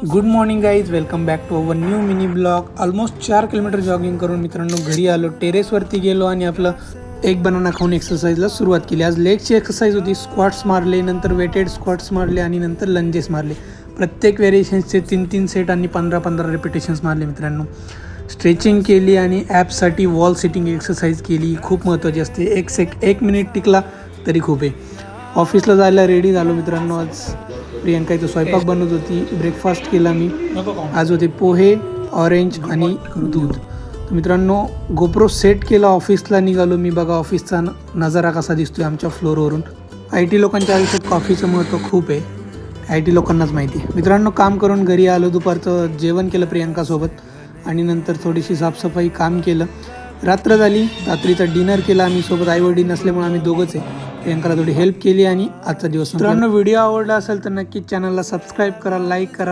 Good morning guys, welcome back to our new mini blog. Almost 4 kilometre jogging करून मित्रांनो घरी आलो. टेरेसवरती गेलो आणि आपलं एक बनाना खाऊन एक्सरसाइजला सुरुवात केली. आज लेगची एक्सरसाइज होती. स्क्वॉट्स मारले, नंतर वेटेड स्क्वॉट्स मारले आणि नंतर लंजेस मारले. प्रत्येक व्हेरिएशन्सचे 3-3 सेट आणि 15-15 रिपिटेशन्स मारले मित्रांनो. स्ट्रेचिंग केली आणि ॲपसाठी वॉल सिटिंग एक्सरसाइज केली. खूप महत्त्वाची असते. एक मिनिट टिकला तरी खूप आहे. ऑफिसला जायला रेडी झालो मित्रांनो. आज प्रियंका इथं स्वयंपाक बनवत होती. ब्रेकफास्ट केला मी. आज होते पोहे, ऑरेंज आणि दूध. तर मित्रांनो गोप्रो सेट केला. ऑफिसला निघालो मी. बघा ऑफिसचा नजारा कसा दिसतोय आमच्या फ्लोअरवरून. IT लोकांच्या आयुष्यात कॉफीचं महत्त्व खूप आहे. IT लोकांनाच माहिती आहे. मित्रांनो काम करून घरी आलो. दुपारचं जेवण केलं प्रियंकासोबत आणि नंतर थोडीशी साफसफाई काम केलं. रात्र झाली. रात्रीचा डिनर केला आम्ही सोबत. आईवडील नसल्यामुळे आम्ही दोघंच आहे. प्रियंकाला थोडी हेल्प केली आणि आजचा दिवस. मित्रांनो व्हिडिओ आवडला असेल तर नक्कीच चॅनलला सबस्क्राईब करा, लाईक करा,